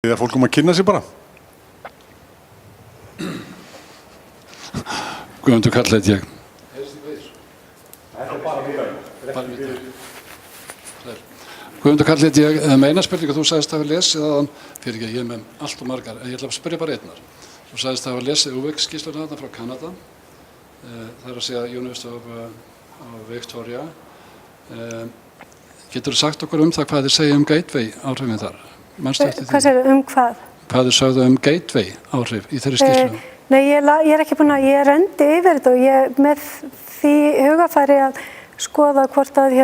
Þegar fólk að kynna sig bara. Guðmundur Karl heit ég. Guðmundur Karl heit ég. Með eina spurningu, þú sagðist að hafa lesið þaðan, fyrir ekki, ég er með allt og margar, en ég ætla að spyrja bara einnar. Þú sagðist að hafa lesið UVEX-skýrsluna þarna frá Kanada, það er að segja University of Victoria. Getur þú sagt okkur það hvað þið segja gateway áhrifin þar? Hvað segir hvað? Hvað þið sögðu gateway áhrif í þeirri skýrslu? Nei, ég er ekki búin að, ég rendi yfir þetta og ég með því hugafæri að skoða hvort að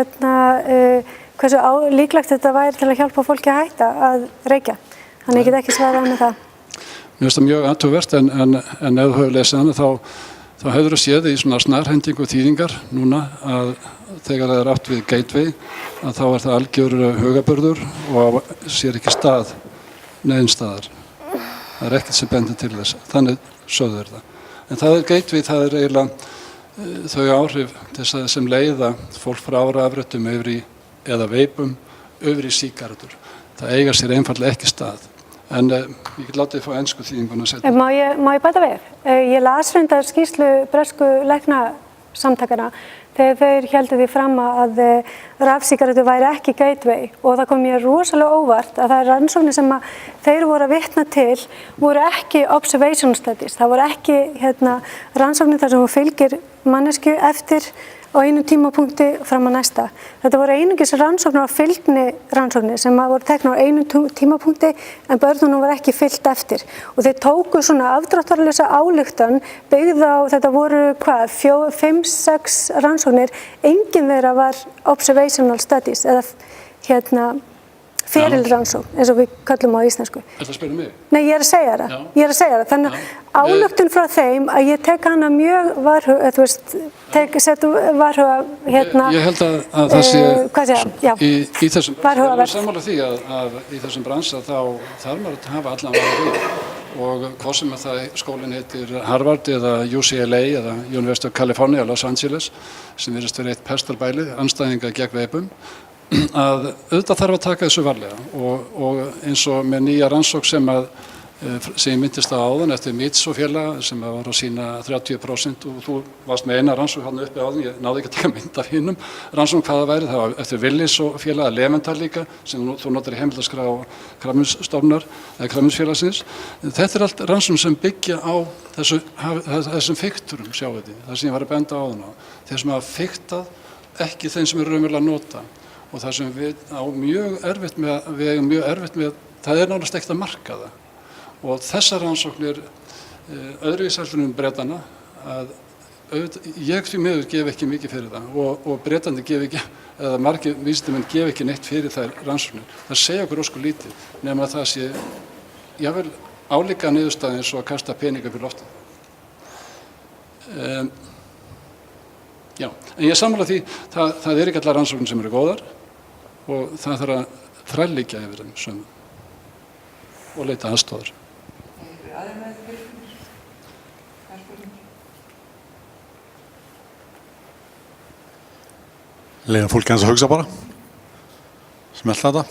hversu líklegt þetta væri til að hjálpa fólki að hætta að reykja. Þannig ég get ekki svarað með það. Mér finnst það mjög athugavert en ef þú hefur lesið hana þá hefur þú séð í svona snarhendingu þýðingar núna að þegar það er átt við gateway að þá er það algjör hugaburður og sér ekki stað neðinstaðar. Það er ekkert sem bendir til þess. Þannig sögðu þeir það. En það er gateway, það er eiginlega þau áhrif sem leiða fólk frá rafrettum yfir í, eða veipum, yfir í sígarettur. Það eiga sér einfaldlega ekki stað. En ég get látið fá ensku þýðinguna seinna. Má ég bæta við? Ég las reyndar skýrslu bresku læknasamtakana þegar þeir héldu því fram að rafsígarettur væri ekki gateway og það kom mér rosalega óvart að það er rannsóknir sem að þeir voru að vitna til voru ekki observation studies. Það voru ekki rannsóknir þar sem þú fylgir manneskju eftir á einu tímapunkti fram að næsta. Þetta voru einungis rannsóknir á fylgni rannsóknir sem voru teknar á einu tímapunkti en börnunum var ekki fylgt eftir. Og þeir tóku svona afdráttarlausa ályktan byggð á, þetta voru 5-6 rannsóknir, engin þeirra var observational studies eða ferilrannsókn eins og við kallum á íslensku. Þetta spyrir mig? Nei, ég er að segja það. Ég er að segja það. Þannig ályktun frá þeim að ég tek hana mjög varhuga, setu varhuga Ég held að það sé í þessum, varhugavert. Sammála því að í þessum bransa þá þarf maður að hafa allan varhuga og hvað sem að skólinn heitir Harvard eða UCLA eða University of California, Los Angeles, sem virðist verið eitt pestarbæli, andstæðinga gegn veipum, að auðvitað þarf að taka þessu varlega og eins og með nýja rannsókn sem ég myndist á áðan eftir Mits og félaga sem var að sína 30% og þú varst með eina rannsókn hann uppi áðan, ég náði ekki að taka mynd af hinnum rannsókn hvað það væri, það var eftir Willis og félaga Leventhal líka sem þú notar í heimildaskrá Krabbameinsstofnunar eða Krabbameinsfélagsins. Þetta er allt rannsókn sem byggja á þessum fikturum, sjáu þetta, það sem ég var að benda á áðan á, þeir sem hafa fiktað ekki þeim sem eru raunverulega að nota. Og það sem við eigum mjög erfitt með, það er nánast ekkert að marka það. Og þessar rannsóknir, öðruvísi heldur Bretana, að ég því miður gef ekki mikið fyrir það og Bretandi gef ekki, eða margir vísindamenn gef ekki neitt fyrir þær rannsóknir. Það segja okkur ósku lítið, nema að það sé, jável álíka niðurstaða eins og að kasta peninga upp í loftið. Já, en ég sammála því, það er ekki allar rannsóknir sem eru góðar og það þarf að þrælíkja yfir þeim sömum og leita aðstoðar. Leiða fólki hans að hugsa bara. Smelta þetta.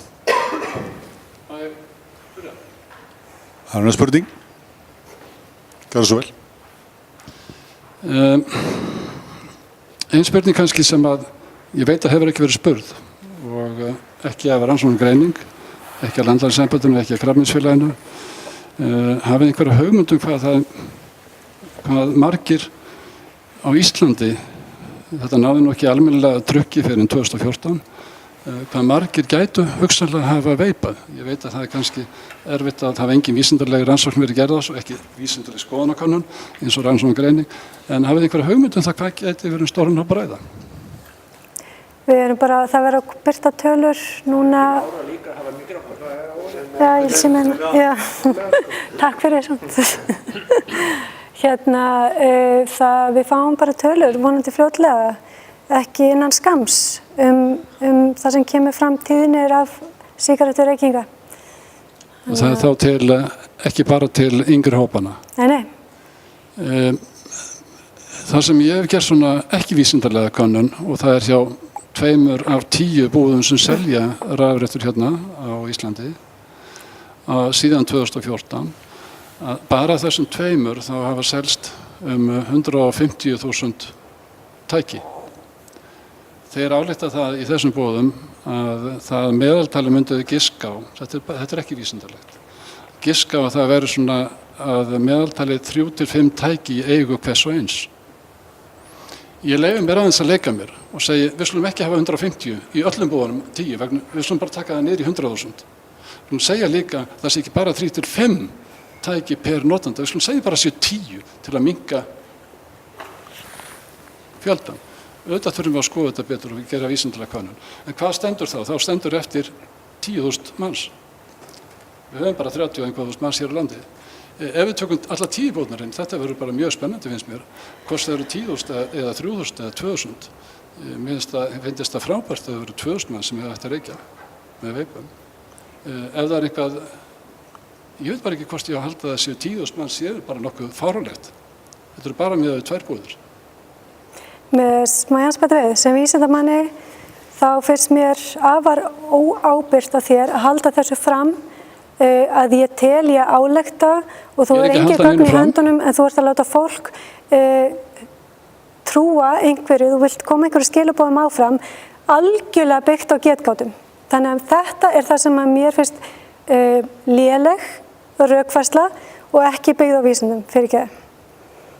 Það er eina spurning. Gjörðu svo vel. Einn spurning kannski sem að ég veit að hefur ekki verið spurð og ekki af rannsóknargreining, ekki af landlæknisembættinu, ekki af Krabbameinsfélaginu. Hafið einhverja hugmynd hvað margir á Íslandi, þetta náði nú ekki almennilega trukki fyrir 2014, hvað margir gætu hugsanlega hafa veipað. Ég veit að það er kannski erfitt að hafa engin vísindarlega rannsókn verið gerð á þessu, ekki vísindarleg skoðanakönnun eins og rannsóknargreining, en hafið einhverja hugmynd það hvað gæti verið stórun að bræða? Við erum bara, það verður að birta tölur núna. Já, ég sé með hérna. Já, takk fyrir svona. Við fáum bara tölur, vonandi fljótlega, ekki innan skams það sem kemur fram tíðinir af sígarettureykinga. Og það er þá til, ekki bara til yngri hópana? Nei. Það sem ég hef gert svona ekki vísindarlega könnun og það er hjá 2 af 10 búðum sem selja rafrettur hérna á Íslandi síðan 2014 að bara þessum tveimur þá hafa selst 150.000 tæki. Þeir álíkta það í þessum boðum að það meðaltali mynduðu giska á, þetta er ekki vísindalegt, giska á að það veri svona að meðaltali 3-5 tæki í eigu hvers og eins. Ég leyfi mér aðeins að leika mér og segi við slum ekki hafa 150 í öllum búðunum 10 vegna, við slum bara taka það niður í 100.000. Við slum segja líka það sé ekki bara 3-5 tæki per notanda, við slum segja bara séu 10 til að minnka fjöldan. Auðvitað þurfum við að skoða þetta betur og við gera vísindalega könnun. En hvað stendur þá? Þá stendur eftir 10.000 manns. Við höfum bara 30.000 manns hér á landi. Ef við tökum alla 10 búðnarinn, þetta verður bara mjög spennandi finnst mér, hvort það eru 10.000 eða 3.000 eða 2.000. Mér finnst það frábært að það eru 2.000 mann sem hefur hægt að reykja með veipum. Ef það er eitthvað, ég veit bara ekki hvort ég á að halda að það séu 10.000 mann séu bara nokkuð fáránlegt. Þetta eru bara með 2 búðir. Með smæjansbætt við, sem vísindamanni þá finnst mér afar óábyrgt af þér að halda þessu fram að ég tel, ég álekta og þú er engin gögn í höndunum en þú ert að láta fólk trúa einhverju, þú vilt koma einhverju skilaboðum áfram algjörlega byggt á getgátum. Þannig að þetta er það sem að mér finnst léleg rökfærsla og ekki byggð á vísindum, fyrirgefðu.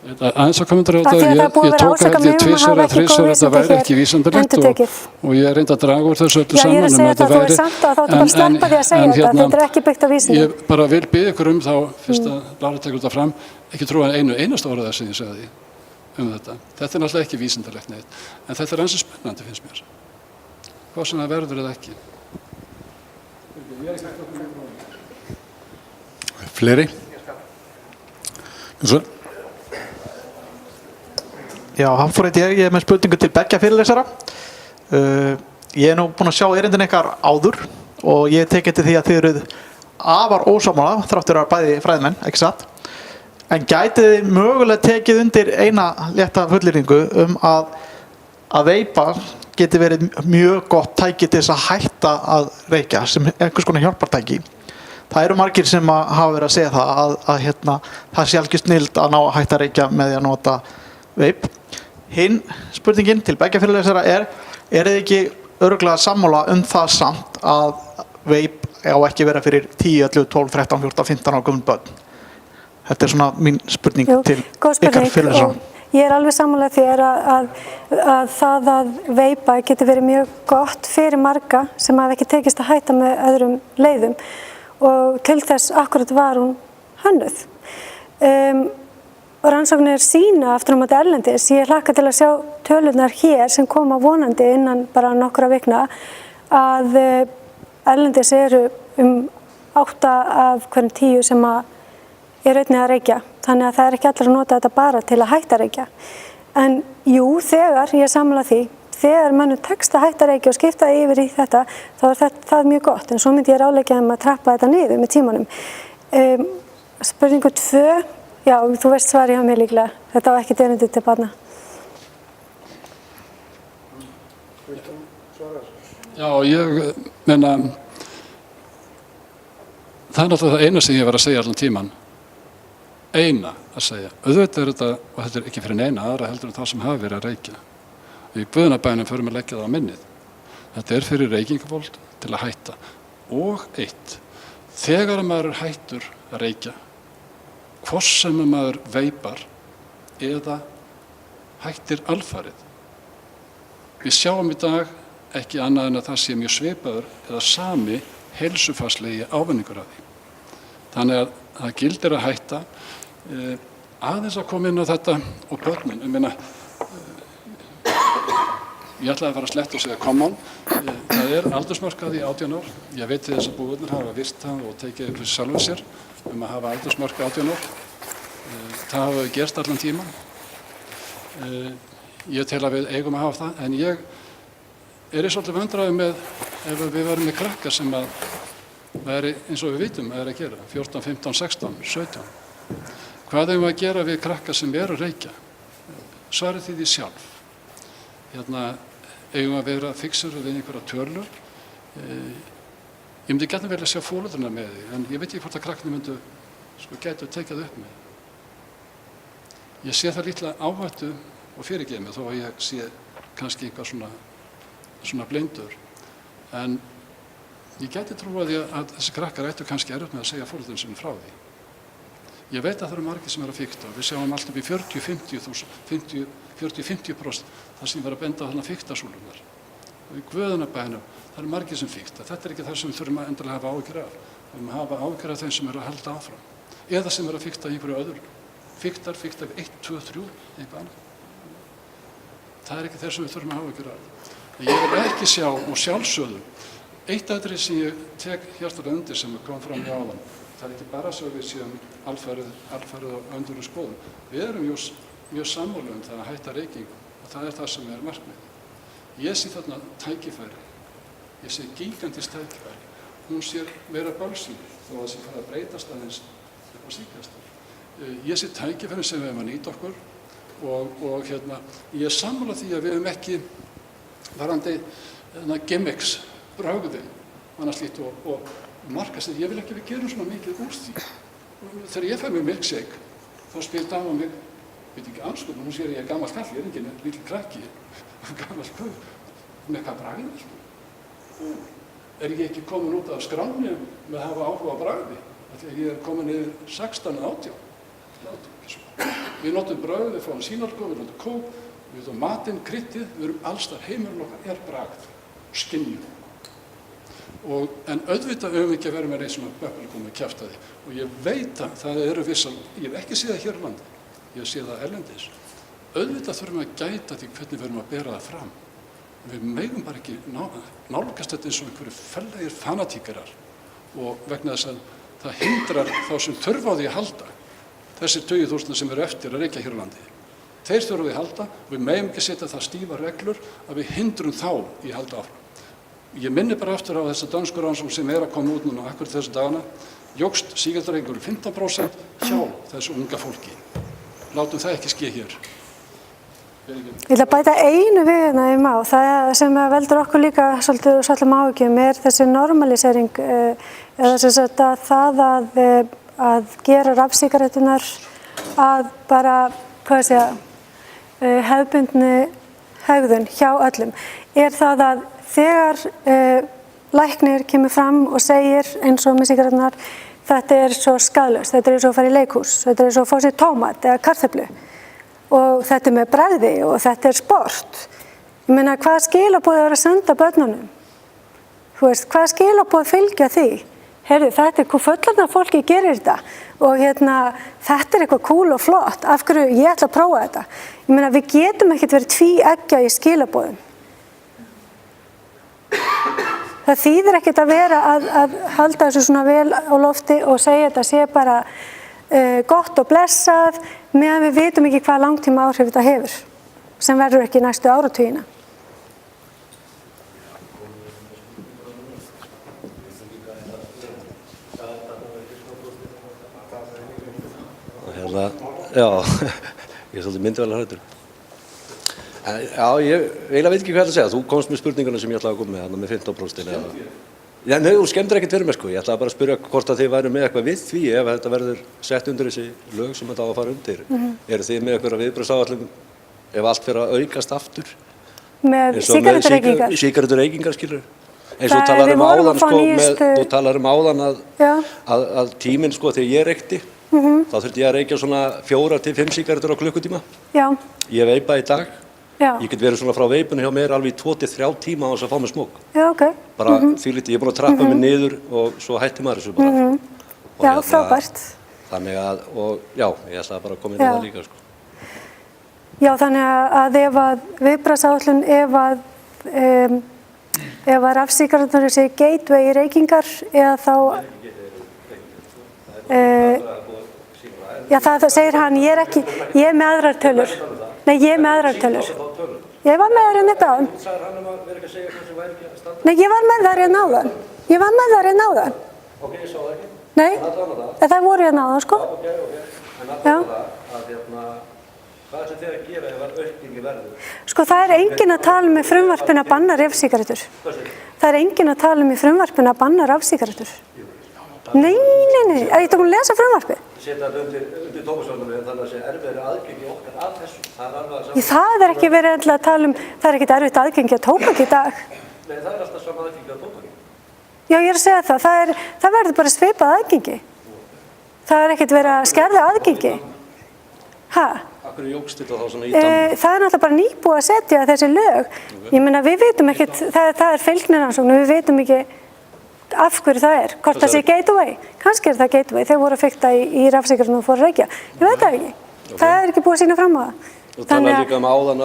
Aðeins að komentar á þetta, ég tók að held ég 2 eða 3 að þetta væri ekki vísindalegt og ég reyndi að draga úr þessu öllu saman. Já, ég er að segja þetta, þú er samt að þá ertu bara að sleppa því að segja þetta er ekki byggt á vísindum. Ég bara vil biðja ykkur þá, fyrst að Lára tekur þetta fram, ekki trúa einasta orðið sem ég segði þetta. Þetta er náttúrulega ekki vísindalegt neitt, en þetta er ansi spennandi finnst mér. Hvað sem það verður eða ekki. Fleiri? Já, Hafþór, ég er með spurningu til beggja fyrirlesara. Ég er nú búinn að sjá erindin ykkar áður og ég tek eftir því að þið eruð afar ósammála þráttur að bæði fræðmenn, ekki satt? En gætið þið mögulega tekið undir eina létta fullyrðingu að veipa geti verið mjög gott tæki til þess að hætta að reykja sem einhvers konar hjálpartæki. Það eru margir sem hafa verið að segja það að það sé algjör snilld að ná að hætta að reykja með því að nota veip. Hinn spurningin til beggja fyrirlesara er þið ekki örugglega sammála það samt að veip á ekki vera fyrir 10, 11, 12, 13, 14, 15 ára gömul börn? Þetta er svona mín spurning til ykkar fyrirlesara. Ég er alveg sammála þér að það að veipa getur verið mjög gott fyrir marga sem hafa ekki tekist að hætta með öðrum leiðum og til þess akkurat var hún hönnuð. Rannsóknir sýna aftur á móti erlendis, ég hlakka til að sjá tölurnar hér sem koma vonandi innan bara nokkra vikna að erlendis eru 8 af hverjum 10 sem er einnig að reykja. Þannig að það er ekki allir að nota þetta bara til að hætta að reykja. En jú, þegar, ég er sammála því, þegar mönnum tekst að hætta að reykja og skipta yfir í þetta, þá er það mjög gott. En svo myndi ég ráðleggja að trappa þetta niður með tímanum. Spurningu 2, já, þú veist svari hjá mér líklega. Þetta var ekki erindi til barna. Já, ég meina, það er náttúrulega það eina sem ég var að segja allan tíman. Eina að segja. Auðvitað er þetta, og þetta er ekki fyrir neina aðra heldur en það sem hafa verið að reykja. Í guðnabænum förum að leggja það á minnið. Þetta er fyrir reykingafólk til að hætta. Og eitt, þegar maður er hættur að reykja, hvort sem maður veipar eða hættir alfarið. Við sjáum í dag ekki annað en að það sé mjög svipaður eða sami heilsufarslegi ávinningur af því. Þannig að það gildir að hætta. Aðeins að koma inn á þetta og börnin. Ég ætlaði að fara að sletta og segja come on. Það er aldursmarkað í 18 ár. Ég veit þess að búðirnir hafa virt það og tekið upp sjálfum sér að hafa aldursmarkað 18 ár. Það hafa gerst allan tíma. Ég tel að við eigum að hafa það, en ég er svolítið vandræði með ef við varum með krakka sem að væri eins og við vitum að að gera, 14, 15, 16, 17. Hvað eigum við að gera við krakka sem eru að reykja? Svarið því sjálf. Eigum að vera fixur við einhverja tölur. Ég myndi gætna velja að sjá fóreldrana með því, en ég veit ekki hvort að krakkarnir myndu, gætu tekið upp með. Ég sé það lítla áhættu og fyrirgefi mig þó að ég sé kannski eitthvað svona blindur. En ég gæti trúa því að þessi krakkar ættu kannski erfitt með að segja fóreldrarnir sínum frá því. Ég veit að það eru margir sem eru að fikta og við sjáum alltaf í 40-50% þar sem við að benda á þarna fiktasúlunar. Og í Guðunabænum, það eru margir sem fikta. Þetta er ekki það sem við þurfum að endilega hafa áhyggjur af. Við þurfum að hafa áhyggjur af þeim sem eru að halda áfram. Eða sem eru að fikta í einhverju öðru. Fiktar 1, 2, 3, eitthvað annað. Það er ekki þeir sem við þurfum að hafa áhyggjur af. Ég vil ekki sjá og sjálfsögðu. Eitt atriði sem ég tek hjartanlega undir sem kom fram í áðan. Það er ekki bara svo við séum alfarið og öndurinn skoðum. Við erum mjög sammála það að hætta reykingu og það er það sem er markmiðið. Ég sé þarna tækifæri. Ég sé gígantist tækifæri. Hún sér vera bölsýn þó að það sé fara að breytast aðeins upp á síðkastar. Ég sé tækifæri sem við hefum að nýta okkur og ég er sammála því að við hefum ekki varandi gimmicks, bragðin, annars lít og markast því. Ég vil ekki við gerum svona mikið úr því. Þegar ég fæ mér milkshake, þá spyr dama mig, veit ekki anskotun, hún sér ég er gammal kall, ég er enginn lítill krakki, gammal guð, með hvað bragðin er. Er ég ekki komin út af skránni með að hafa áhuga á bragði? Þegar ég er komin yfir 16 eða 18. Við notum bragð, við fáum sínarkó, við notum kók, við notum matinn, kryddið, við erum allstar, heimurinn okkar er bragð og skynjun. En auðvitað höfum við ekki að vera með einn svona böppelgúmi kjaftaði og ég veit að það eru vissan, ég hef ekki séð það hér í landi, ég hef séð það erlendis. Auðvitað þurfum við að gæta því hvernig við erum að bera það fram. Við megum bara ekki nálgast þetta eins og einhverju fellegir fanatíkarar og vegna þess að það hindrar þá sem þurfa á því að halda. Þessir 20.000 sem eru eftir að reykja hér í landi. Þeir þurfa á því að halda og við megum ekki setja það stífa reglur að við hindrum þá í að halda áfram. Ég minni bara aftur á þessa dönsku rannsókn sem er að koma út núna akkur þessu dagana, jókst sígarettureykingur 15% hjá þessu unga fólki. Látum það ekki ske hér. Ég ætla að bæta einu við hérna í má. Það sem veldur okkur líka svolítið áhyggjum er þessi normalisering eða sem sagt að það að gera rafsígaretturnar að bara, hefðbundni hegðun hjá öllum. Er það að þegar læknir kemur fram og segir eins og með sígaretturnar, þetta er svo skaðlaust, þetta er eins og að fara í leikhús, þetta er eins og að fá sér tómat eða kartöflu og þetta er með bragði og þetta er sport. Ég meina, hvaða skilaboð er að senda börnunum? Þú veist, hvaða skilaboð fylgja því? Heyrðu, þetta er hvað fullorðna fólki gerir þetta og þetta er eitthvað cool og flott, af hverju ég ætla að prófa þetta. Ég meina, við getum ekkert verið tvíeggja í skilaboðum. Það þýðir ekkert að vera að halda þessu svona vel á lofti og segja þetta sé bara gott og blessað meðan við vitum ekki hvað langtíma áhrif þetta hefur sem verður ekki næstu áratugina. Já, ég er svolítið myndvælega hræddur. Já, ég eiginlega veit ekki hvað að segja. Þú komst með spurninguna sem ég ætlaði að koma með, með 15%. Já, nei, þú skemmtir ekkert fyrir mig, sko. Ég ætlaði bara að spyrja hvort að þið væru með eitthvað við því ef þetta verður sett undir þessi lög sem þetta á að fara undir. Eru þið með eitthvað viðbragðsáætlun ef allt fer að aukast aftur? Með sígarettureykingar? Sígarettureykingar, skilur. Eins og þú talar um áðan að tíminn, sko, þegar ég reykti, þá þurfti ég að reykja svona 4 til 5 sígarettur á klukkutíma. Já. Ég veipa í dag. Já. Ég get verið svona frá veipinu hjá mér alveg í 2 til 3 tíma á þess að fá mig smók. Já, ok. Bara því lítið, ég er búin að trappa mig niður og svo hætti maður þessu bara. Já, frábært. Þannig að, og já, ég ætlaði bara að koma inn á það líka, sko. Já, þannig að ef að viðbragðsáætlun, ef að rafsígarettur sé gateway reykingar eða þá já, það segir hann, ég er með aðrar tölur. Nei, ég er með aðrar tölur. Ég var með þær hérna áðan. Nei, ég var með þær hérna áðan. Ok, ég sá það ekki. Nei, það voru hérna áðan, sko. Ok. En það Hvað þið að gera ef aukningi verður? Sko það enginn að tala í frumvarpinu að banna rafsígarettur. Það enginn að tala í frumvarpinu að banna rafsígarettur. Nei, er ég tók að lesa frumvarpið? Setja þetta undir tómasvörnum en þannig að það erfiðri aðgengi okkar að þessu. Það ekki verið að tala það ekkert erfitt aðgengi að tóbaki í dag. Nei, það alltaf sama aðgengi að tóbaki. Já, ég að segja það verður bara svipað aðgengi. Það ekkert verið að skerða aðgengi. Akkur jókst þetta þá svona í Danmörku? Það náttúrulega bara nýbúið að setja þessi lög. Ég meina við vitum ekkert, það fylgnirannsókn, við vitum ekki af hverju það hvort það sé gateway. Kannski það gateway, þeir voru að fikta í rafsígarettum og fóru að reykja. Ég veit það ekki. Það ekki búið að sýna fram á það. Þú talaði líka áðan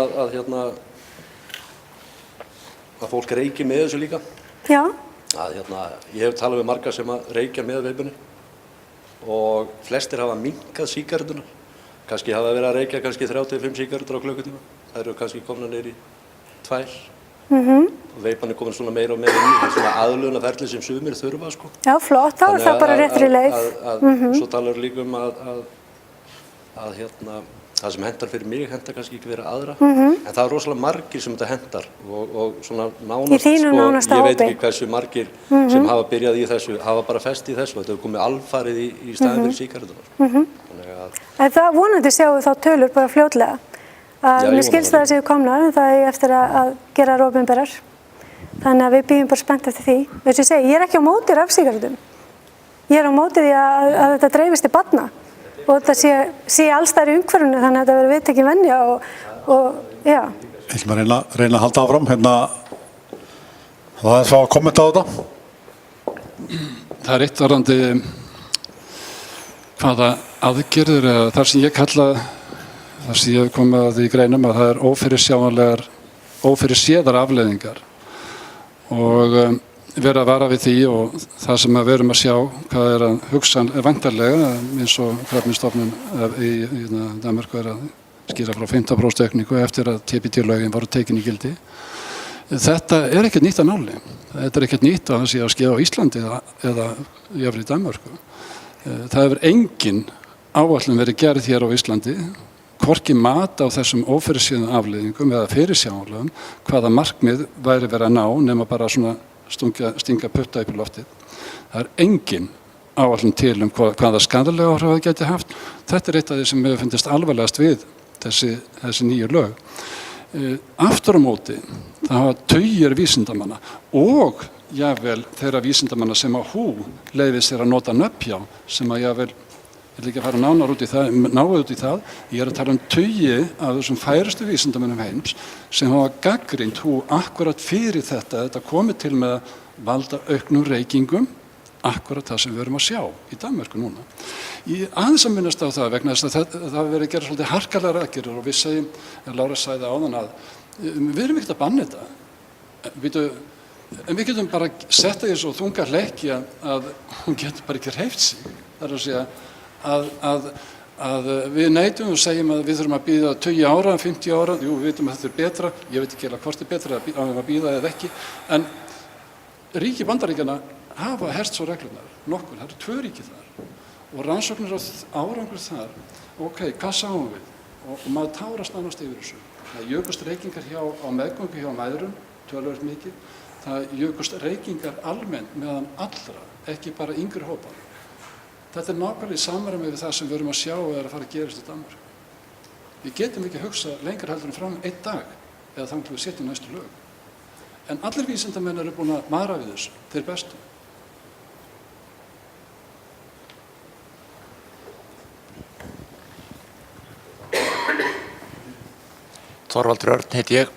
að fólk reyki með þessu líka. Já. Ég hef talað við marga sem að reykja með veipinu og flestir hafa minnkað sígarettunar. Kannski hafa verið að reykja kannski 35 sígarettur á klukkutíma. Það eru kannski komna niður í 2. Og veipan komin svona meira og meira inn í svona aðlögunarferli sem sumir þurfa, sko. Já, flott, þá það bara réttri leið. Svo talar líka að það sem hendar fyrir mig hendar kannski ekki vera aðra. En það rosalega margir sem þetta hendar og svona nánast, sko, ég veit ekki hversu margir sem hafa byrjað í þessu, hafa bara fest í þessu. Þetta hefur komið alfarið í staðinn fyrir sígarettunar. En það vonandi sjáum við þá tölur bara fljótlega. Mér skilst það að séu komnar en það eftir að gera opinberar. Þannig að við bíðum bara spennt eftir því. Þess að ég segi, ég ekki á móti rafsígarettum. Ég á móti því að þetta dreifist til barna og þetta sé alls þar í umhverfinu þannig að þetta verður viðtekin venja og já. Ég ætlum að reyna að halda áfram. Það að fá að kommenta á þetta. Það eitt varðandi hvaða aðgerðir eða þar sem ég kalla þar sem ég hef komið að því greinum að það ófyrirséðar afleiðingar og vera að vara við því og það sem við erum að sjá hvað að hugsa væntanlega eins og Krabbameinsstofnun í Danmörku að skýra frá 15% aukningu eftir að TPT-lögin voru tekin í gildi. Þetta ekkert nýtt að náli. Þetta ekkert nýtt að það sé að ske á Íslandi eða jafnvel í Danmörku. Það hefur engin áætlun verið gerð hér á Íslandi, hvorki mat á þessum ófyrirséðum afleiðingum eða fyrirsjáanlegum hvaða markmið væri verið að ná nema bara svona stinga putta upp í loftið. Það engin áætlun til hvaða skaðlega áhrif það geti haft. Þetta eitt af því sem hefur fundist alvarlegast við þessi nýju lög. Aftur á móti, það hafa tugir vísindamanna og jafnvel þeirra vísindamanna sem að leyfir sér að nota nöfn hjá sem að jafnvel, ég vil ekki fara nánar út í það, ég að tala tugi af þessum færustu vísindamönnum heims sem hafa gagnrýnt akkurat fyrir þetta komið til með að valda auknum reykingum, akkurat það sem við erum að sjá í Danmörku núna. Ég aðeins að minnast á það vegna þess að það hafi verið gerð svolítið harkalegar aðgerðir og við segjum, Lára sagði áðan að við erum ekkert að banna þetta. En við getum bara sett í svo þunga hlekki að hún getur bara ekki hreyft sig. Það er að segja að við neitum og segjum að við þurfum að bíða 20 ára, 50 ára, jú, við veitum að þetta betra, ég veit ekki hvort betra að bíða eða ekki, en ríki Bandaríkjanna hafa hert svo reglunar, nokkur, það 2 ríki þar og rannsóknir á árangur þar, hvað sáum við? Og maður tárast nánast yfir þessu. Það jukust reykingar á meðgöngu hjá mæðrum, töluvert mikið, það jukust reykingar almennt meðan allra, ekki bara yngri hópar. Þetta nákvæmlega í samræmi við það sem við erum að sjá eða að fara að gerast í Danmörku. Við getum ekki að hugsa lengur heldur en fram 1 dag eða þannig að við setjum næstu lög. En allir vísindamenn eru búin að mara við þessu, þeir bestu. Þorvaldur Örn heiti ég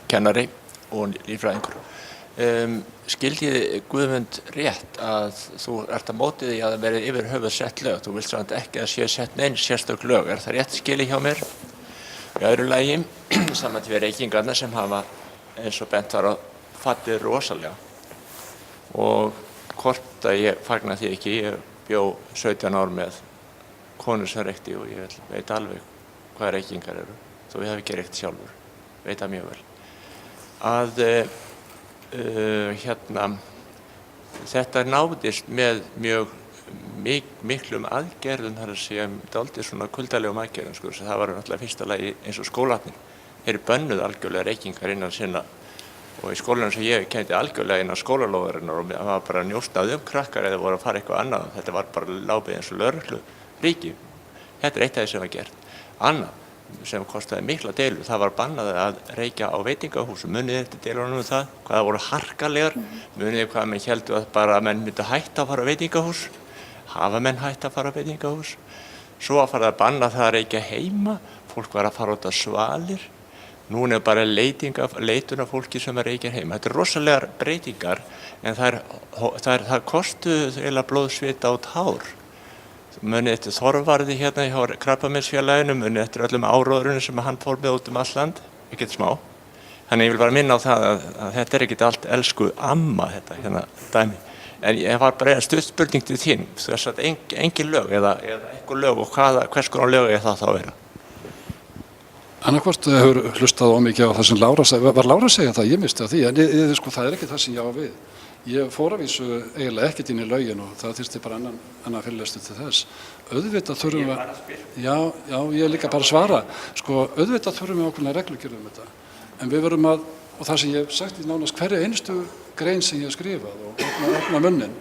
kennari og líffræðingur. Skildi ég Guðmund rétt að þú ert að móti því að það verið yfir höfuð sett lög? Þú vilt samt ekki að séu sett neins sérstök lög. Er það rétt skilið hjá mér? Í öðru lagi, saman við reykingarna sem hafa eins og bent var að fallið rosalega. Og hvort að ég fagna því ekki, ég bjó 17 ár með konu sem reykti og ég veit alveg hvað reykingar eru. Þó ég hef ekki reykt sjálfur, veit það mjög vel. Að þetta náðist með mjög miklum aðgerðum þar að segja dálítið svona kuldalegum aðgerðum sko. Það var náttúrulega fyrsta lagi eins og skólarnir. Þeir bönnuðu algjörlega reykingar innan sinna og í skólanum sem ég kenndi algjörlega innan skólalóðarinnar og það var bara njóstnað krakkar eða voru að fara eitthvað annað. Þetta var bara lápið eins og lögreglu ríki. Þetta er eitt af því sem var gert. Annað sem kostaði mikla deilu, það var bannað að reykja á veitingahúsum. Munið eftir deilunum það, hvað það voru harkalegar, munið hvað menn héldu að bara menn myndi hætta að fara á veitingahús, hafa menn hætta að fara á veitingahús. Svo að fara að banna það að reykja heima, fólk var að fara út á svalir. Núna er bara leitun af fólki sem að reykja heima. Þetta er rosalegar breytingar en það kostuðu eiginlega blóð, svita og tár. Munið eftir Þorvarði hérna hjá Krabbameinsfélaginu, munið eftir öllum áróðurinn sem hann fór með út allt land, ekkert smá. Þannig ég vil bara minna á það að þetta er ekkert allt elsku amma þetta hérna dæmi. En ég var bara stutt spurning til þín, þess að engin lög eða eitthvað lög og hvers konar lög er það þá að vera? Annarkvort hefur hlustað ómikið á það sem Lára sagði, var Lára að segja það, ég misti að því, en sko, það er ekki það sem ég á við. Ég fór að vísu eiginlega ekkert inn í lögin og það þyrfti bara annan fyrirlestur til þess. Auðvitað þurfum við, já, ég er líka bara að svara, sko, auðvitað þurfum við ákveðna reglugerð þetta. En við verum og það sem ég hef sagt í nánast hverja einustu grein sem ég hef skrifað og opna munnin,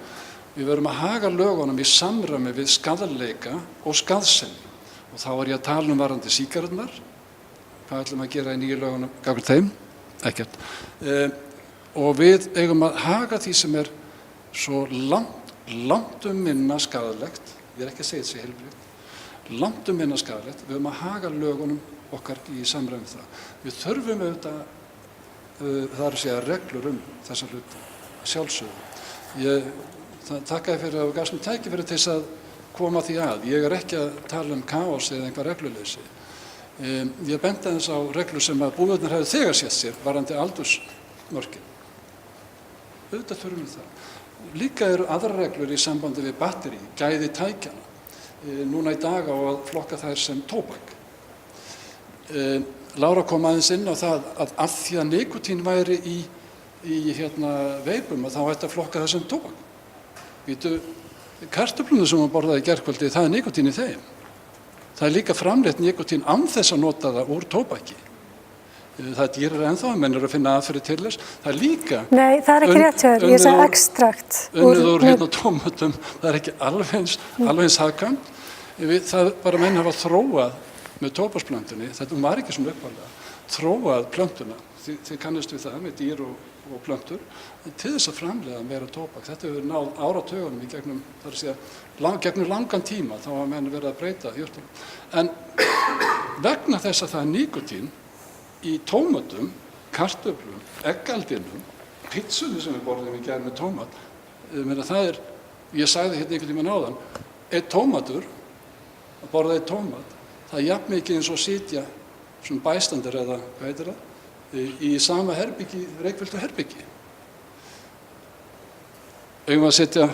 við verum að haga lögunum í samræmi við skaðleika og skaðsemi. Og þá er ég að tala varðandi sígaretturnar, hvað ætlum að gera í nýju lögunum gagnvart þeim? Ekkert. Og við eigum að haga því sem er svo langt minna skaðlegt, ég er ekki að segja þetta sé heilbrigt, langt minna skaðlegt, við eigum að haga lögunum okkar í samræmi það. Við þurfum auðvitað, það er að segja reglur þessa hluti, sjálfsögðu. Ég þakkaði fyrir að gafst mér tækifæri til þess að koma því að. Ég er ekki að tala kaos eða einhver regluleysi. Ég benti aðeins á reglur sem að búðirnir hefðu þegar sett sér varðandi aldursmörkin. Auðvitað þurfum við það. Líka eru aðra reglur í sambandi við batteri, gæði tækjana. Núna í dag á að flokka þær sem tóbak. Lára kom aðeins inn á það að af því að nikotín væri í veipum að þá ætti að flokka það sem tóbak. Vítu, kartöflunum sem hún borðaði í gærkvöldi, það er nikotín í þeim. Það er líka framleitt nikotín án þess að nota það úr tóbaki. Það er dýrara ennþá, menn eru að finna aðferðir til þess. Það er líka... Nei, það er ekki rétt hjá þér, ég sagði ekstrakt. Unnið úr tómatum, það er ekki alveg eins hagkvæmt. Það bara menn hafa þróað með tóbaksplöntunni, þetta var ekki svona upphaflega, þróað plöntuna, þið kannist við það með dýr og plöntur, til þess að framleiða meira tóbak. Þetta hefur náð áratugunum í gegnum, það er að segja, gegnum langan tíma, þá hafa menn verið að breyta jurtum. En vegna þess að það er nikotín í tómatum, kartöflum, eggaldinum, pizzunni sem við borðum í gær með tómat, það er, ég sagði hérna einhvern tímann áðan, einn tómatur, að borða einn tómat, það er jafn mikið eins og sitja svona bæstandir eða, hvað heitir það, í sama herbyggi, reykfylltu herbyggi. Eigum að setja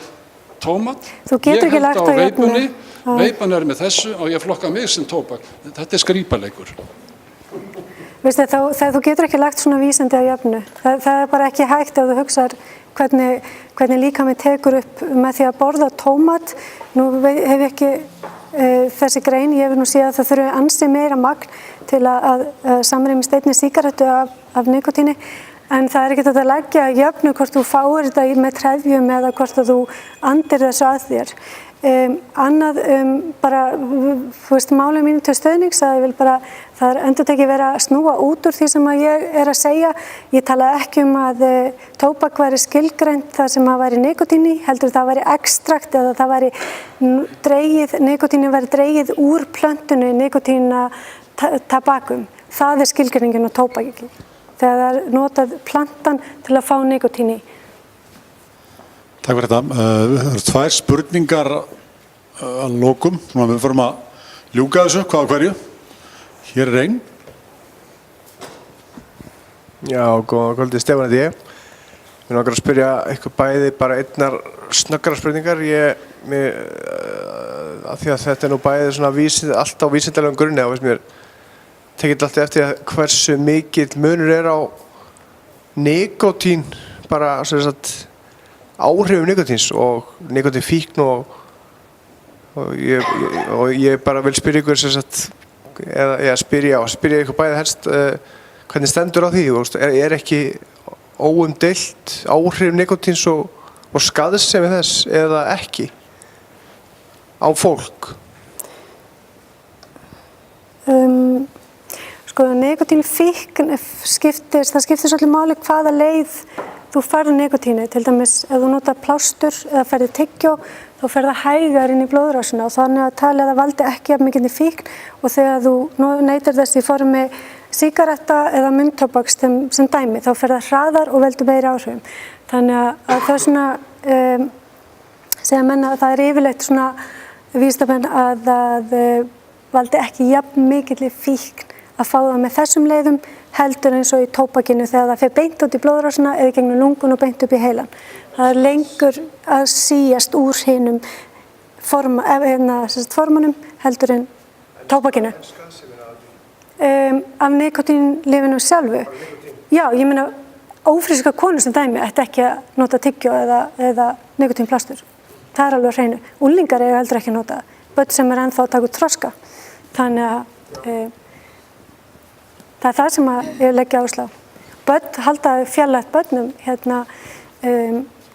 tómat, ég held á veipunni, veipan er með þessu og ég flokka mig sem tóbak. Þetta er skrípaleikur. Veistu, þegar þú getur ekki lagt svona vísindi á jöfnu, það er bara ekki hægt ef þú hugsar hvernig líkaminn tekur upp með því að borða tómat. Nú hef ég ekki þessi grein, ég hef nú séð að það þurfi ansi meira magn til að samrýmist einni sígarettu af nikotíni, en það er ekki þetta að leggja jöfnu hvort þú fáir þetta með trefjum eða hvort þú andir þessu að þér. Annað bara, þú veist, málið mínu til stuðnings að ég vil bara, það er endurtekið vera að snúa út úr því sem að ég er að segja. Ég talaði ekki að tóbak væri skilgreint það sem að væri nikotín í, heldur það væri ekstrakt eða það væri dregið, nikotínin væri dregið úr plöntunni nikotína tabakum. Það er skilgreiningin á tóbaki. Þegar það er notað plantan til að fá nikotín í. Takk fyrir þetta. Það eru tvær spurningar að lokum. Við förum að ljúka þessu, hvað á hverju. Hér er einn. Já, góða kvöldið, Stefán heiti ég. Mér langar að spyrja eitthvað bæði bara einnar snöggara spurningar. Af því að þetta er nú bæði svona allt á vísindalegum grunni, þá veist mér tekið alltaf eftir hversu mikill munur er á nikotín, bara sem sagt áhrifum nikotíns og nikotínfíkn og og ég bara vil spyrja ykkur sem sagt, eða spyrja ykkur bæði helst hvernig stendur á því, ekki óumdeilt áhrif nikótíns og skaðsemi þess eða ekki á fólk? Nikótínfíkn skiptir svolítið máli hvaða leið þú færð nikótínu, til dæmis ef þú notar plástur eða ferði tyggjó þá fer það hægar inn í blóðrásina og þannig að talið að það valdi ekki jafn mikilli fíkn og þegar þú neytir þess í formi sígaretta eða munntóbaks sem dæmi þá fer það hraðar og veldur meiri áhrifum. Þannig að það er svona segja menn að það er yfirleitt svona vísindamenn að það valdi ekki jafn mikilli fíkn að fá það með þessum leiðum heldur eins og í tóbakinu þegar það fer beint út í blóðrásina eða gegnum lungun og beint upp í heilan. Það er lengur að síast úr hinum formunum heldur en tóbakinu. Af nikótínlyfinu sjálfu? Já, ég meina ófrískar konur sem dæmi ætti ekki að nota tyggjó eða nikótínplástur. Það er alveg á hreinu. Unglingar eiga heldur ekki að nota það. Börn sem er ennþá að taka út þroska. Þannig að það er það sem ég leggja áherslu á. Börn halda fjarlægt börnum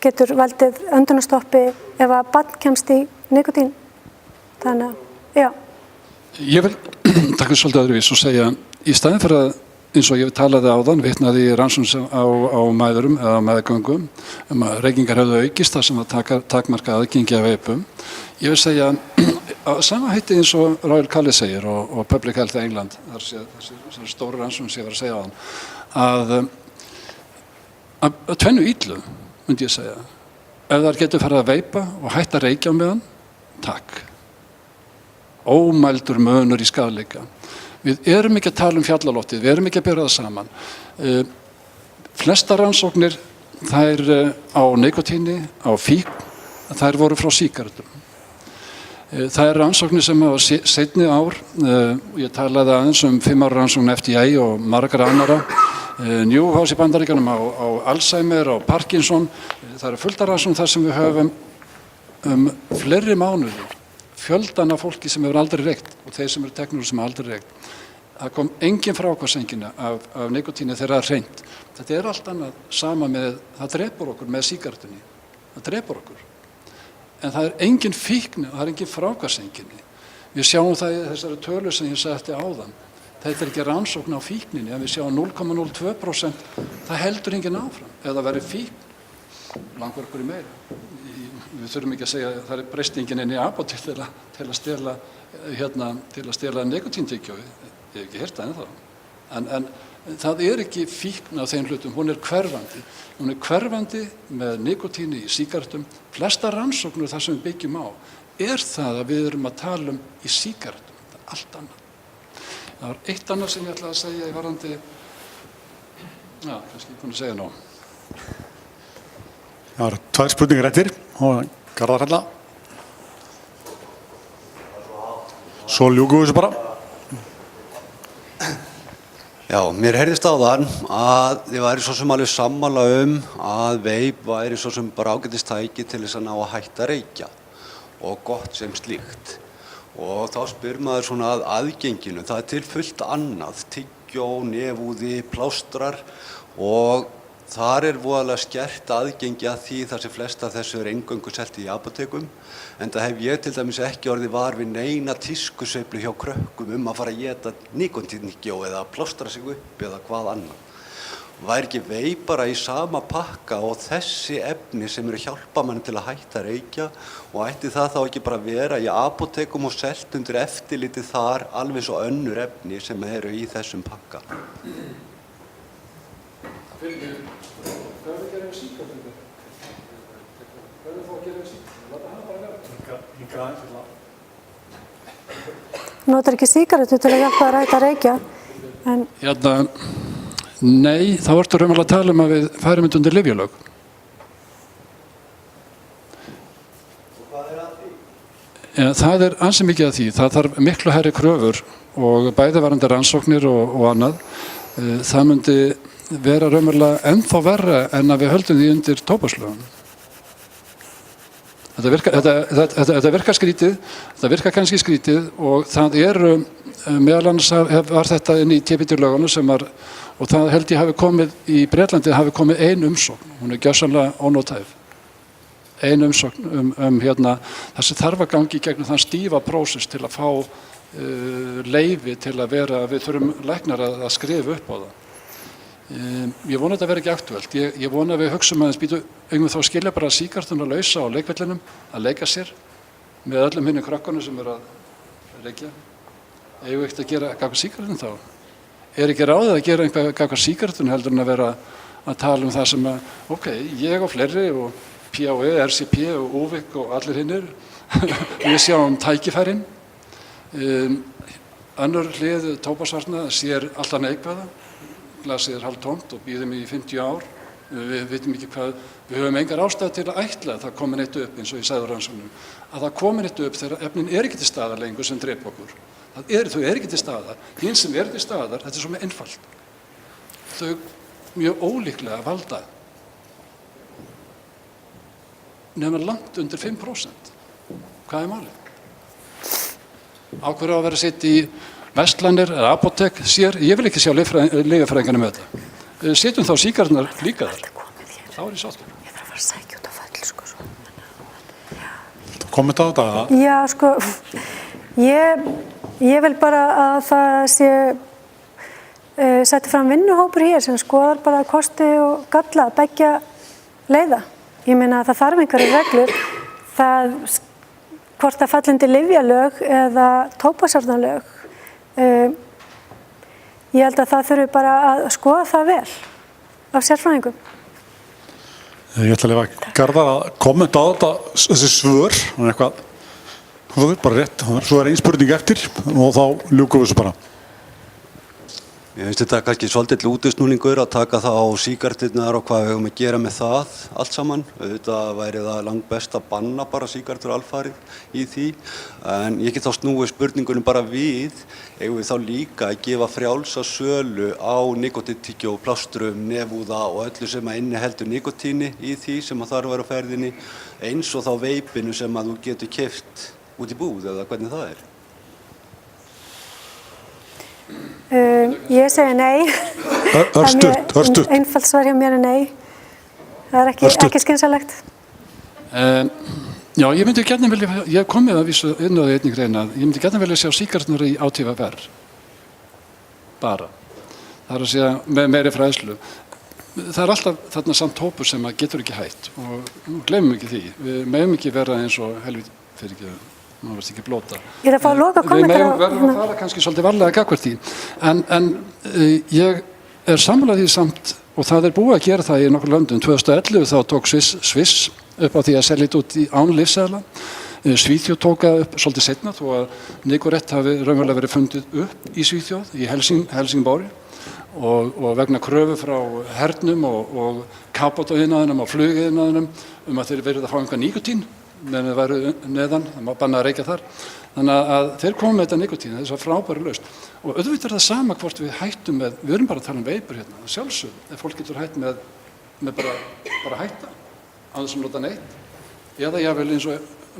getur valdið öndunarstoppi ef að barn kemst í nikótín. Þannig að, já. Ég vil taka svolítið öðruvís og segja, í staðinn fyrir að, eins og ég talaði áðan, vitnaði í rannsókn á mæðurum eða meðgöngum, að reykingar hefðu aukist þar sem að takmarka aðgengi af veipum. Ég vil segja, á sama hætti eins og Royal College segir og Public Health England, þessari stóru rannsókn sem ég var að segja áðan, að tvennu illu, myndi ég segja. Ef þær getur farið að veipa og hætta að reykja á meðan, takk. Ómældur munur í skaðleika. Við erum ekki að tala um fjallalóttið, við erum ekki að bera það saman. Flestar rannsóknir, þær á nikotíni, á fíkn, þær voru frá sígarettum. Það er rannsóknir sem hafa seinni ár, ég talaði aðeins 5 ára rannsókn FDA og margra annara, Newhouse í Bandaríkjunum á Alzheimer, á Parkinson, það eru fullt af rannsókn þar sem við höfum fleiri mánuði, fjöldan af fólki sem hefur aldrei reykt og þeir sem eru teknur sem aldrei reykt. Það kom engin fráhvarfseinkenni af nikotíni þegar það er hreint. Þetta er allt annað sama með, það drepur okkur með sígarettunni, það drepur okkur. En það er engin fíkn og það er engin fráhvarfseinkenni. Við sjáum það í þessari tölu sem ég setti áðan. Þetta er ekki rannsókn á fíkninni, en við sjáum 0,02%, það heldur enginn áfram. Ef það verður fíkn, langar okkur í meira. Við þurfum ekki að segja að það er breystingin inn í apótek til að stela nikotíntyggjói. Ég hef ekki heyrt það ennþá. En það er ekki fíkn á þeim hlutum, hún er hverfandi. Hún er hverfandi með nikotíni í sígarettum. Flesta rannsóknir þar sem við byggjum á er það að við erum að tala í sígarettum. Það er allt annað. Það var eitt annað sem ég ætlaði að segja í varðandi, kannski ég kunni segja nóg. Það eru 2 spurningar eftir og Garðar Hella. Svo ljúkum við þessu bara. Já, mér heyrðist áðan að þið væri svo sem alveg sammála að veip væri svo sem bara ágætistæki til þess að ná að hætta að reykja og gott sem slíkt. Og þá spyr maður svona að aðgenginu, það er til fullt annað, tyggjó, nefúði, plástrar og þar er voðalega skert aðgengi að því þar sem flest af þessu er eingöngu selt í apótekum. Enda hef ég til dæmis ekki orðið var við neina tískusveiflu hjá krökkum að fara að éta nikótíntyggjó eða plástra sig upp eða hvað annað. Væri ekki veip bara í sama pakka og þessi efni sem eru hjálpa manni til að hætta að reykja og ætti það þá ekki bara vera í apótekum og selt undir eftirliti þar alveg svo önnur efni sem eru í þessum pakka? Hvað er það að gera við sígarettur? Hvað er það að gera við sígarettur? Láta hana bara vera. Notar ekki sígarettu til að hjálpa að hætta að reykja? Nei, þá ertu raunverulega að tala að við færum undir lyfjalög. Og hvað er að því? Það er ansi mikið að því. Það þarf miklu hærri kröfur og bæði varðandi rannsóknir og annað. Það myndi vera raunverulega ennþá verra en að við höldum því undir tóbakslögum. Þetta virkar skrítið, þetta virkar kannski skrítið og það eru, meðal annars var þetta inn í TPD-lögunum sem var, og það held ég hafi komið, í Bretlandi hafi komið ein umsókn, hún gjörsamlega ónótæf, ein umsókn það sem þarf að gangi gegnum þann stífa prósess til að fá leyfi til að vera, við þurfum læknar að skrifa upp á það. Ég vona að þetta verði ekki aktuelt. Ég vona að við hugsum aðeins býtu eigum þá að skilja bara sígarettuna lausa á leikvellinum að leika sér með öllum hinni krökkunum sem að reykja. Eigum við ekkert að gera gagnvart sígarettunum þá? Ekki ráðið að gera eitthvað gagnvart sígarettunum heldur en að vera að tala um það sem að, ok, ég og fleiri og PAE, RCP og UVIC og allir hinnir, við sjáum tækifærin. Önnur hlið tóbaksvarna sér alltaf neikvæða. Glasið hálftómt og býðum í 50 ár. Við vitum ekki hvað, við höfum engar ástæðu til að ætla að það komi neitt upp eins og ég sagði á rannsóknum. Að það komi neitt upp þegar efnin ekki til staðar lengur sem drepa okkur. Þau ekki til staðar. Hinn sem til staðar, þetta svo með einfalt. Þau mjög ólíklega valda nema langt undir 5%. Hvað málið? Á hverju á að vera sett í verslanir eða apótek sér, ég vil ekki sjá lyfjafræðingarnir með þetta. Setjum þá sígaretturnar líka þar. Þá ég sáttur. Ég þarf að fara að sækja út á föll, svo. Kommenta á þetta? Já, ég vil bara að það sé setti fram vinnuhópur hér sem skoðar bara kosti og galla beggja leiða. Ég meina að það þarf einhverju reglur. Hvort það falli undir lyfjalög eða tóbaksvarnalög. Ég held að það þurfi bara að skoða það vel af sérfræðingum. Ég ætla að lefa Garðar að kommenta á þetta, þessi svör, eitthvað, bara rétt, svo ein spurning eftir og þá ljúkum við þessu bara. Ég finnst þetta kannski svolítið útusnúningur að taka það á sígaretturnar og hvað við höfum að gera með það allt saman. Auðvitað væri það langbest að banna bara sígarettur alfarið í því. En ég get þá snúið spurningunum bara við, eigum við þá líka að gefa frjálsa sölu á nikótíntyggjói, plástrum, nefúða og öllu sem að inniheldur nikótíni í því sem að þarf að vera á ferðinni, eins og þá veipinu sem að þú getur keypt út í búð eða hvernig það er. Ég segi nei. Örstutt. Einfalt svar hjá mér er nei. Það er ekki skynsamlegt. Já, ég myndi gjarnan vilja, ég kom með að vísu inn á því einnig greina, ég myndi gjarnan vilja sjá sígaretturnar í átífaverð. Bara. Það er að segja með meiri fræðslu. Það er alltaf þarna samt hópur sem að getur ekki hætt og gleymum ekki því. Við megum ekki vera eins og helvít fyrir ekki maður verðst ekki blóta. Ég er að fá að loka kommentar á... Við verðum að fara kannski svolítið varlega gagnvart því. En ég er sammála því samt, og það er búið að gera það í nokkur löndum. 2011 þá tók Sviss upp á því að selja þetta út í án lyfseðla. Svíþjóð tók það upp svolítið seinna, þó að Nicorette hafi raunverulega verið fundið upp í Svíþjóð, í Helsingborg. Og vegna kröfu frá hernum og kapótaiðnaðinum og flugiðnaðinum að þeir verið að fá einhver nikotín meðan þeir væru neðan, það má banna að reykja þar. Þannig að þeir komu með þetta nikotín, þess að frábæri lausn. Og auðvitað er það sama hvort við hættum með, við erum bara að tala um veipur hérna, sjálfsögðu, ef fólk getur hætt með bara hætta, á þess að nota neitt. Eða jável eins og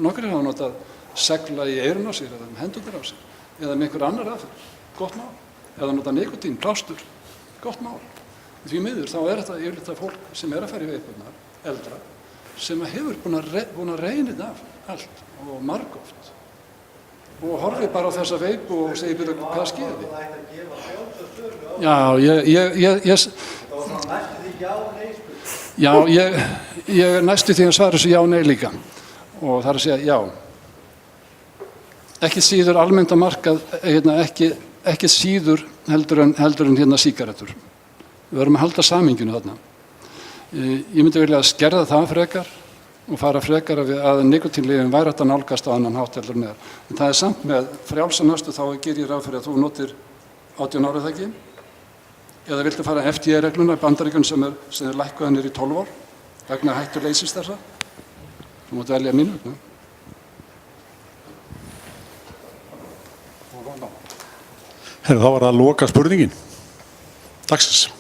nokkrir hafa notað segla í eyrun á sér eða hendurnar á sér, eða með einhver annar aðferð, gott mál. Eða nota nikotín, plástur, gott mál. Því miður þá er þetta yfirleitt fólk sem er að fara í veipurnar, eldra, sem hefur búin að reyna þetta af allt og margoft og horfi bara á þessa veipu og segi byrju hvað skeiði. Ég er næstu því að svara þessu já og nei líka og það er að segja já. Ekki síður almennt að markað, ekki síður heldur en hérna sígarettur. Við verðum að halda samhenginu þarna. Ég myndi vilja að skerða það frekar og fara frekar að nikótínlyfin væri hægt að nálgast á annan hátt heldur en það. En það er samt með frjálsa nöstu þá ger ég ráð fyrir að þú notir 18 ára það ekki. Eða viltu fara FDA-regluna í Bandaríkjunum sem er lækkuð niður í 12 ár vegna hættuleysis þessa. Þú mátt velja mínu. Þá var það að loka spurningin. Dagsins.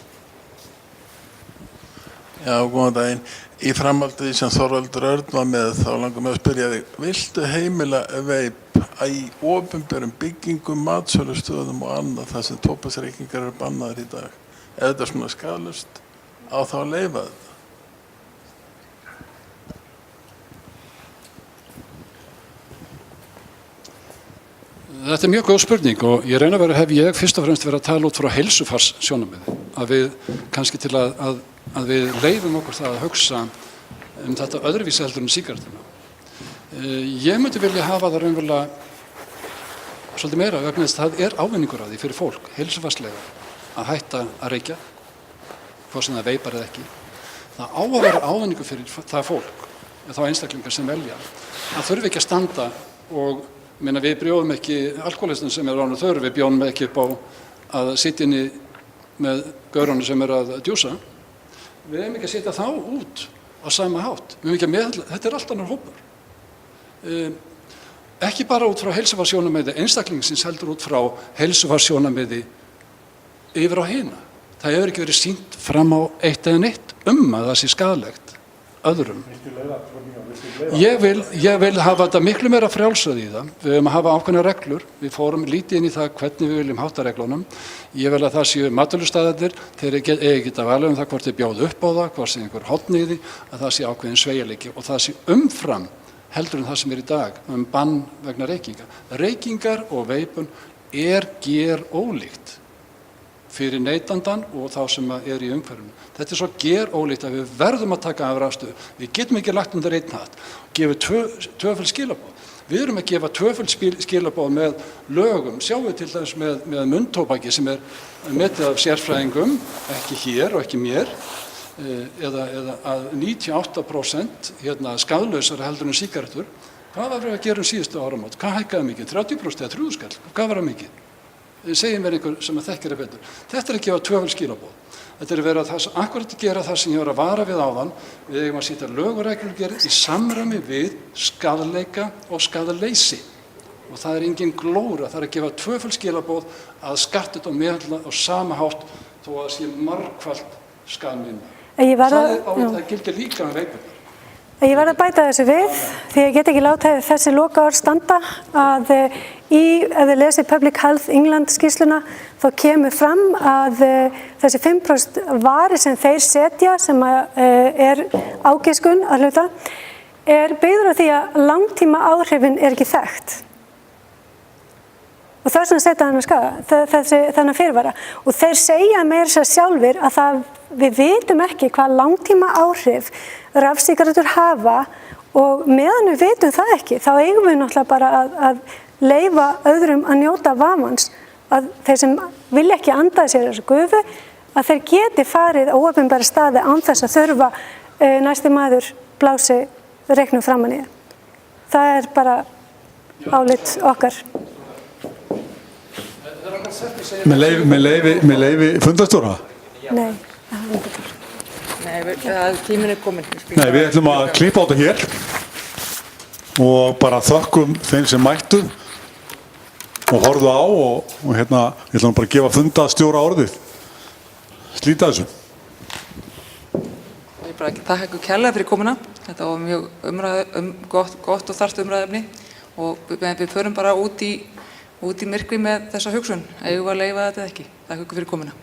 Já, góðan daginn. Í framhaldi sem Þorvaldur Örn var með þá langar mig að spyrja þig, viltu heimila veip í opinberum byggingum, matsölustöðum og annað þar sem tóbaksreykingar eru bannaðar í dag? Ef þetta er svona skaðlaust, á þá að leyfa þetta? Þetta er mjög góð spurning og ég reyna að vera hef ég fyrst og fremst verið að tala út frá heilsufarssjónarmiði. Að við kannski til að við leyfum okkur það að hugsa þetta öðruvísi heldur en sígarettina. Ég myndi vilja hafa það raunverulega svolítið meira vegna þess að það er ávinningur af því fyrir fólk, heilsufarslega, að hætta að reykja, hvort sem það veipar eða ekki. Það á að vera ávinningur fyrir það fólk, þá einstaklingar sem velja. Það þurfi ekki að standa og við bjóðum ekki alkoholistum sem er ránu þörf, við bjóðum ekki upp á að sitja inni með gaurunum sem er að djúsa. Við hefum ekki að setja þá út á sama hátt. Við hefum ekki að meðhaldla, þetta er allt annar hópur. Ekki bara út frá heilsufarssjónarmiði einstaklingsins heldur út frá heilsufarssjónarmiði yfir á hina. Það hefur ekki verið sýnt fram á eitt eða neitt að það sé skaðlegt öðrum. Ég vil hafa þetta miklu meira frjálsræði í það. Við höfum að hafa ákveðnar reglur. Við fórum lítið inn í það hvernig við viljum hátta reglunum. Ég vil að það séu matvörustaðirnir, þeir eigi geta valið það hvort þeir bjóða upp á það, hvort sé einhver horn í því, að það sé ákveðin sveigjanleiki og það sé umfram heldur en það sem er í dag bann vegna reykinga. Reykingar og veipun er gerólíkt fyrir neytandann og þá sem er í umhverfinu. Þetta er svo gerólíkt að við verðum að taka afstöðu. Við getum ekki lagt undir einn hatt og gefið tvöföld skilaboð. Við erum að gefa tvöföld skilaboð með lögum. Sjáum við til dæmis með munntóbaki sem er metið af sérfræðingum, ekki hér og ekki mér, eða að 98% skaðlausara heldur en sígarettur. Hvað var við að gera síðustu áramót? Hvað hækkaði mikið? 30% eða 30 skall? Hvað var það mikið? Segjum mér einhver sem að þekkir það betur. Þetta er að gefa tvöföld skilaboð. Þetta er að vera akkurat að gera það sem ég var að vara við áðan. Við eigum að setja lög og reglugerð í samræmi við skaðleika og skaðleysi. Og það er engin glóra, það er að gefa tvöföld skilaboð að skattet og meðhöndla á sama hátt þó að það sé margfalt skaðminna. Það gildir líka með veipurnar. Ég verð að bæta þessu við, því ég get ekki látið þessi lokaorð standa að ef þið lesið Public Health England skýrsluna þá kemur fram að þessi 5% vari sem þeir setja, sem er ágiskun að hluta, er byggður á því að langtíma áhrifin er ekki þekkt. Og það er svona að setja þennan skaða, þennan fyrirvara. Og þeir segja meira sér sjálfir að við vitum ekki hvað langtíma áhrif rafsígarettur hafa og meðan við vitum það ekki, þá eigum við náttúrulega bara að leyfa öðrum að njóta vafans, að þeir sem vilja ekki anda sér þessu gufu, að þeir geti farið á opinbera staði án þess að þurfa næsti maður blási reiknum framan í það. Það er bara álit okkar. Með leyfi fundarstjóra? Nei. Tíminn er kominn. Nei, við ætlum að klippa á þetta hér og bara þökkum þeim sem mættu og horfðu á og ég ætlum bara að gefa fundarstjóra orðið. Slíta þessu. Ég bara þakka ykkur kærlega fyrir komuna. Þetta var mjög gott og þarft umræðefni og við förum bara út í myrkri með þessa hugsun. Eigum við að leyfa þetta eða ekki? Þakka ykkur fyrir komuna.